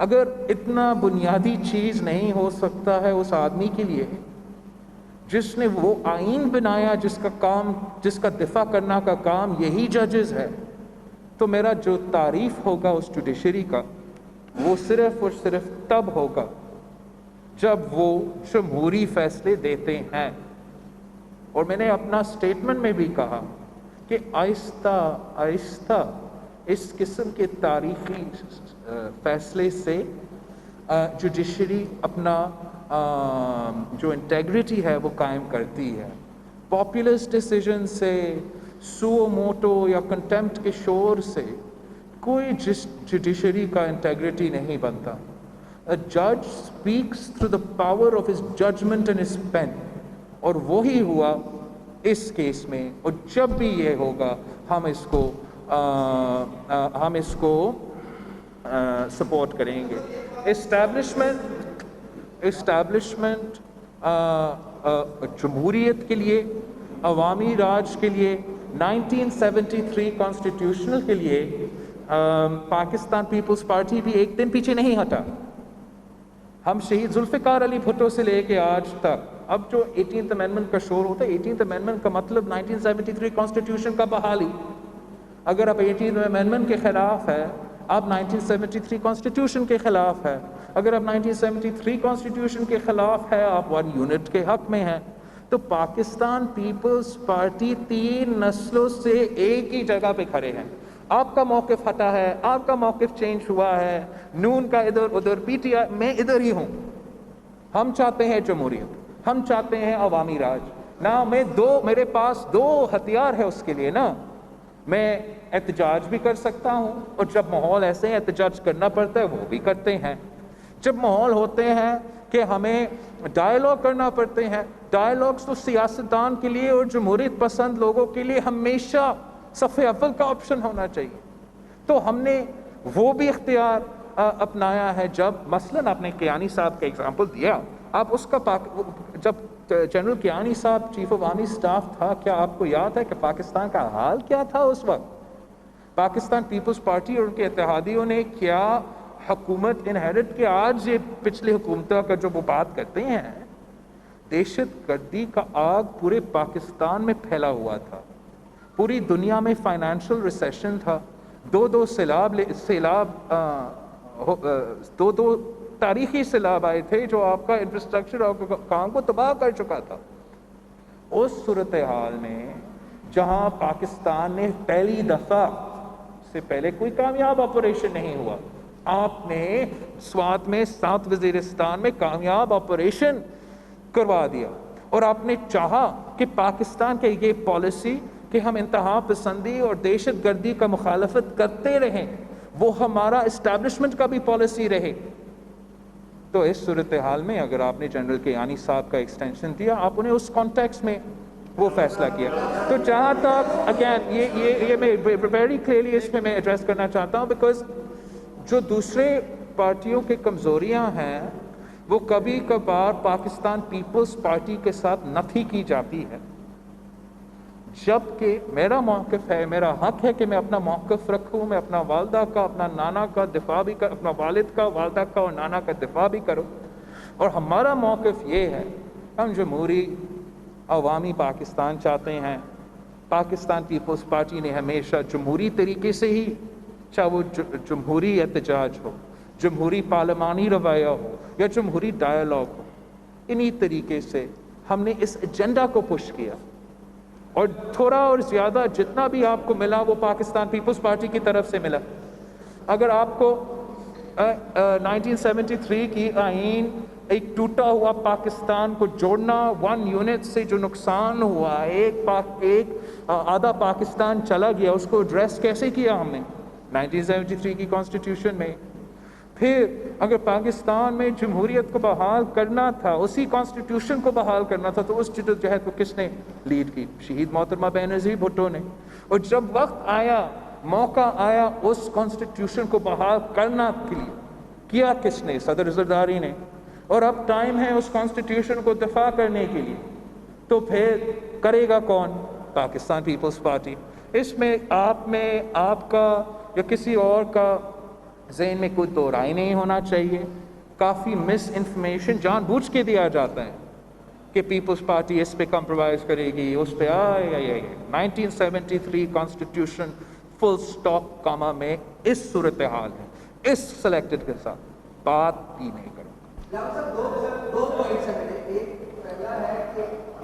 اگر اتنا بنیادی چیز نہیں ہو سکتا ہے اس آدمی کے لیے جس نے وہ آئین بنایا، جس کا دفاع کرنا کا کام یہی ججز ہے، تو میرا جو تعریف ہوگا اس جوڈیشری کا وہ صرف اور صرف تب ہوگا جب وہ جمہوری فیصلے دیتے ہیں۔ اور میں نے اپنا سٹیٹمنٹ میں بھی کہا کہ آہستہ آہستہ اس قسم کے تاریخی فیصلے سے جوڈیشری اپنا جو انٹیگریٹی ہے وہ قائم کرتی ہے۔ پاپولس ڈیسیجن سے، سو موٹو یا کنٹیمپٹ کے شور سے کوئی جوڈیشری کا انٹیگریٹی نہیں بنتا۔ A judge speaks through the power of his judgment and his pen، اور وہی ہوا اس کیس میں، اور جب بھی یہ ہوگا ہم اس کو سپورٹ کریں گے۔ اسٹیبلشمنٹ جمہوریت کے لیے، عوامی راج کے لیے، 1973 کانسٹیٹیوشنل کے لیے پاکستان پیپلز پارٹی بھی ایک دن پیچھے نہیں ہٹا۔ ہم شہید ذوالفقار علی بھٹو سے لے کے آج تک، اب جو 18th امینڈمنٹ کا شور ہوتا ہے، 18th امینڈمنٹ کا مطلب 1973 کانسٹیٹیوشن کا بحالی۔ اگر آپ 18th امینڈمنٹ کے خلاف ہے، آپ 1973 کانسٹیٹیوشن کے خلاف ہے۔ اگر آپ 1973 کانسٹیٹیوشن کے خلاف ہے، آپ 1 یونٹ کے حق میں ہیں۔ تو پاکستان پیپلز پارٹی 3 نسلوں سے ایک ہی جگہ پہ کھڑے ہیں۔ آپ کا موقف ہٹا ہے، آپ کا موقف چینج ہوا ہے، نون کا ادھر ادھر، پی ٹی آئی، میں ادھر ہی ہوں۔ ہم چاہتے ہیں جمہوریت، ہم چاہتے ہیں عوامی راج۔ نہ میرے پاس 2 ہتھیار ہے اس کے لیے نا، میں احتجاج بھی کر سکتا ہوں، اور جب ماحول ایسے ہیں احتجاج کرنا پڑتا ہے وہ بھی کرتے ہیں۔ جب ماحول ہوتے ہیں کہ ہمیں ڈائیلاگ کرنا پڑتے ہیں، ڈائیلاگس تو سیاستدان کے لیے اور جمہوریت پسند لوگوں کے لیے ہمیشہ صف اول کا آپشن ہونا چاہیے۔ تو ہم نے وہ بھی اختیار اپنایا ہے۔ جب مثلاً آپ نے کیانی صاحب کا اگزامپل دیا، آپ اس کا جب جنرل کیانی صاحب چیف آف آرمی اسٹاف تھا، کیا آپ کو یاد ہے کہ پاکستان کا حال کیا تھا اس وقت؟ پاکستان پیپلز پارٹی اور ان کے اتحادیوں نے کیا حکومت انہیرٹ کیا؟ آج یہ پچھلی حکومتوں کا جو وہ بات کرتے ہیں، دہشت گردی کا آگ پورے پاکستان میں پھیلا ہوا تھا، پوری دنیا میں فائنینشل ریسیشن تھا، 2 تاریخی سیلاب آئے تھے جو آپ کا انفراسٹرکچر اور کام کو تباہ کر چکا تھا۔ اس صورتحال میں جہاں پاکستان نے پہلی دفعہ سے پہلے کوئی کامیاب آپریشن نہیں ہوا، آپ نے سوات میں 7 وزیرستان میں کامیاب آپریشن کروا دیا، اور آپ نے چاہا کہ پاکستان کی یہ پالیسی کہ ہم انتہا پسندی اور دہشت گردی کا مخالفت کرتے رہیں وہ ہمارا اسٹیبلشمنٹ کا بھی پالیسی رہے۔ تو اس صورتحال میں اگر آپ نے جنرل کیانی صاحب کا ایکسٹینشن دیا، آپ انہیں اس کانٹیکس میں وہ فیصلہ کیا۔ تو جہاں تک اگین یہ میں ویری کلیئرلی اس میں ایڈریس کرنا چاہتا ہوں، بیکاز جو دوسرے پارٹیوں کی کمزوریاں ہیں وہ کبھی کبھار پاکستان پیپلز پارٹی کے ساتھ نفی کی جاتی ہے، جبکہ میرا موقف ہے، میرا حق ہے کہ میں اپنا موقف رکھوں، میں اپنا والدہ کا، اپنا نانا کا دفاع بھی کروں، اپنا والد کا، والدہ کا اور نانا کا دفاع بھی کروں۔ اور ہمارا موقف یہ ہے، ہم جمہوری عوامی پاکستان چاہتے ہیں۔ پاکستان پیپلز پارٹی نے ہمیشہ جمہوری طریقے سے ہی، چاہے وہ جمہوری احتجاج ہو، جمہوری پارلیمانی رویہ ہو یا جمہوری ڈائیلاگ ہو، انہی طریقے سے ہم نے اس ایجنڈا کو پش کیا، اور تھوڑا اور زیادہ جتنا بھی آپ کو ملا وہ پاکستان پیپلز پارٹی کی طرف سے ملا۔ اگر آپ کو 1973 کی آئین، ایک ٹوٹا ہوا پاکستان کو جوڑنا، 1 یونٹ سے جو نقصان ہوا، آدھا پاکستان چلا گیا، اس کو ایڈریس کیسے کیا ہم نے 1973 کی کانسٹیٹیوشن میں۔ پھر اگر پاکستان میں جمہوریت کو بحال کرنا تھا، اسی کانسٹیٹیوشن کو بحال کرنا تھا، تو اس جدوجہد کو کس نے لیڈ کی؟ شہید محترمہ بینظیر بھٹو نے۔ اور جب وقت آیا، موقع آیا اس کانسٹیٹیوشن کو بحال کرنا کے لیے، کیا کس نے؟ صدر زرداری نے۔ اور اب ٹائم ہے اس کانسٹیٹیوشن کو دفاع کرنے کے لیے، تو پھر کرے گا کون؟ Pakistan Peoples party. اس میں آپ کا یا کسی اور کا ذہن میں کوئی دو رائے نہیں ہونا چاہیے. کافی مس انفارمیشن جان بوجھ کے دیا جاتا ہے کہ پیپلز پارٹی اس پہ کمپرومائز کرے گی, اس پہ 1973 کانسٹیٹیوشن فل اسٹاپ کاما میں اس صورتحال ہے, اس سلیکٹڈ کے ساتھ بات بھی نہیں کروں گا.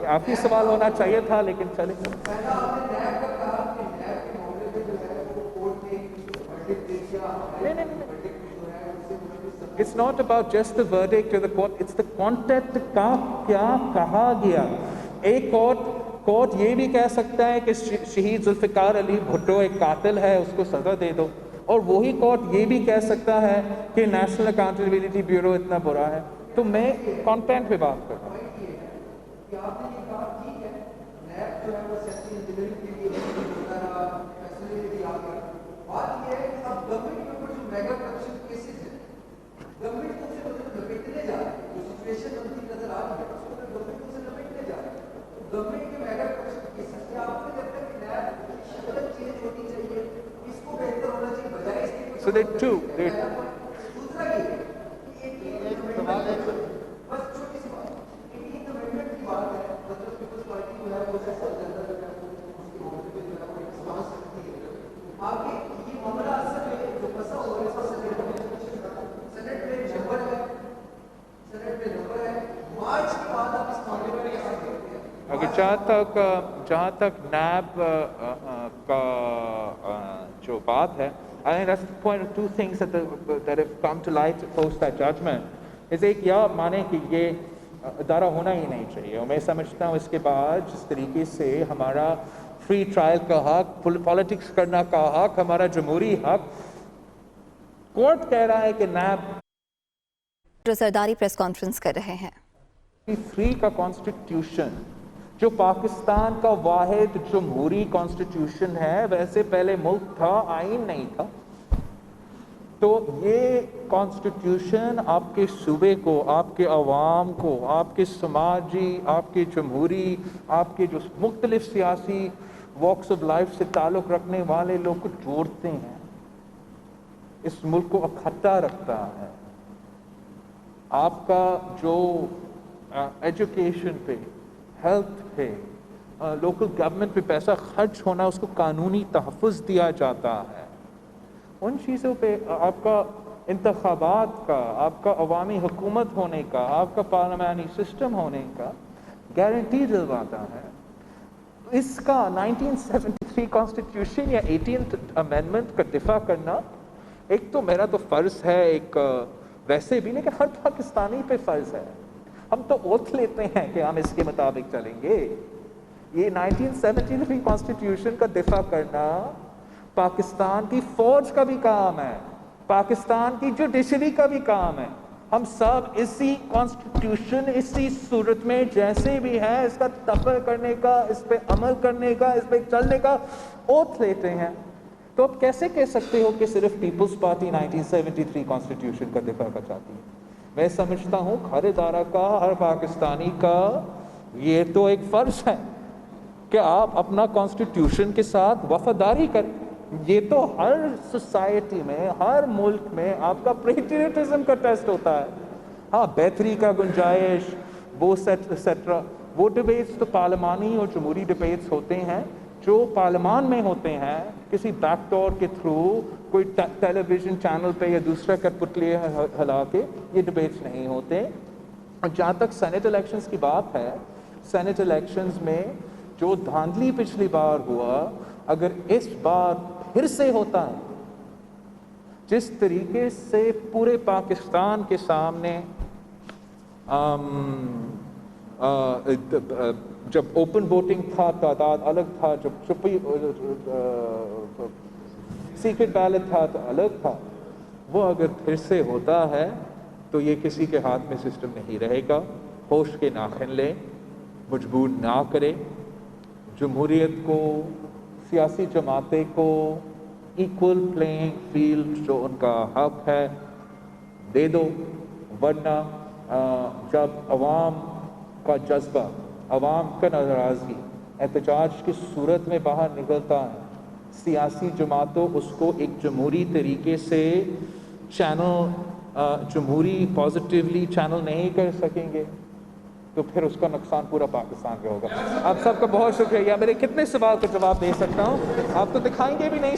آپ ہی سوال ہونا چاہیے تھا لیکن چلے. It's not about just the verdict of the court, it's the content کا کیا کہا گیا. ایک کورٹ یہ بھی کہہ سکتا ہے کہ شہید ذوالفقار علی بھٹو ایک قاتل ہے, اس کو سزا دے دو, اور وہی کورٹ یہ بھی کہہ سکتا ہے کہ نیشنل اکاؤنٹیبلٹی بیورو اتنا برا ہے. تو میں کانٹینٹ پہ بات کر رہا ہوں. So there are two. جہاں تک نیب کا جو بات ہے, I think that's the point of two things that have come to light post that judgment. is ایک یا مانے کہ یہ ادارہ ہونا ہی نہیں چاہیے, اور میں سمجھتا ہوں اس کے بعد جس طریقے سے ہمارا فری ٹرائل کا حق, پالیٹکس کرنا کا حق, ہمارا جمہوری حق, کورٹ کہہ رہا ہے کہ نیب زرداری پریس کانفرنس کر رہے ہیں. 3 کا کانسٹیٹیوشن جو پاکستان کا واحد جمہوری کانسٹیٹیوشن ہے, ویسے پہلے ملک تھا, آئین نہیں تھا, تو یہ کانسٹیٹیوشن آپ کے صوبے کو, آپ کے عوام کو, آپ کے سماجی, آپ کے جمہوری, آپ کے جو مختلف سیاسی واکس آف لائف سے تعلق رکھنے والے لوگ کو جوڑتے ہیں, اس ملک کو اکٹھا رکھتا ہے. آپ کا جو ایجوکیشن پہ, ہیلتھ پہ, لوکل گورنمنٹ پہ پیسہ خرچ ہونا, اس کو قانونی تحفظ دیا جاتا ہے. ان چیزوں پہ آپ کا انتخابات کا, آپ کا عوامی حکومت ہونے کا, آپ کا پارلیمانی سسٹم ہونے کا گارنٹی دلواتا ہے. اس کا 1973 کانسٹیٹیوشن یا 18th امینڈمنٹ کا دفاع کرنا ایک تو میرا تو فرض ہے, ایک ویسے بھی نہیں کہ ہر پاکستانی پہ فرض ہے. ہم تو اوتھ لیتے ہیں کہ ہم اس کے مطابق چلیں گے. یہ 1973 کانسٹیٹیوشن کا دفاع کرنا پاکستان کی فوج کا بھی کام ہے, پاکستان کی جوڈیشری کا بھی کام ہے. ہم سب اسی کانسٹیٹیوشن, اسی صورت میں جیسے بھی ہے, اس کا تفر کرنے کا, اس پہ عمل کرنے کا, اس پہ چلنے کا اوتھ لیتے ہیں. تو آپ کیسے کہہ سکتے ہو کہ صرف پیپلز پارٹی 1973 کانسٹیٹیوشن کا دفاع کا چاہتی ہے؟ میں سمجھتا ہوں ہر ادارہ کا, ہر پاکستانی کا یہ تو ایک فرض ہے کہ آپ اپنا کانسٹیٹیوشن کے ساتھ وفاداری کریں. یہ تو ہر سوسائٹی میں, ہر ملک میں آپ کا پیٹریوٹزم کا ٹیسٹ ہوتا ہے. ہاں, بہتری کا گنجائش, وہ ایٹسٹرا, وہ ڈبیٹس تو پارلیمانی اور جمہوری ڈبیٹس ہوتے ہیں جو پارلیمان میں ہوتے ہیں, کسی بیک ڈور کے تھرو کوئی ٹیلی ویژن چینل پہ یا دوسرا کٹ پتلی ہلا کے یہ ڈبیٹس نہیں ہوتے. اور جہاں تک سینٹ الیکشنز کی بات ہے, سینٹ الیکشنز میں جو دھاندلی پچھلی بار ہوا, اگر اس بار پھر سے ہوتا ہے, جس طریقے سے پورے پاکستان کے سامنے جب اوپن ووٹنگ تھا تعداد الگ تھا, جب چھپی سیکرٹ بیلٹ تھا تو الگ تھا, وہ اگر پھر سے ہوتا ہے تو یہ کسی کے ہاتھ میں سسٹم نہیں رہے گا. ہوش کے ناخن لیں, مجبور نہ کرے. جمہوریت کو, سیاسی جماعتیں کو ایکول پلینگ فیلڈ جو ان کا حق ہے دے دو, ورنہ جب عوام کا جذبہ, عوام کا ناراضگی احتجاج کی صورت میں باہر نکلتا ہے, سیاسی جماعتوں اس کو ایک جمہوری طریقے سے چینل جمہوری پازیٹیولی چینل نہیں کر سکیں گے تو پھر اس کا نقصان پورا پاکستان کا ہوگا. آپ سب کا بہت شکریہ. میرے کتنے سوال کا جواب دے سکتا ہوں؟ آپ تو دکھائیں گے بھی نہیں.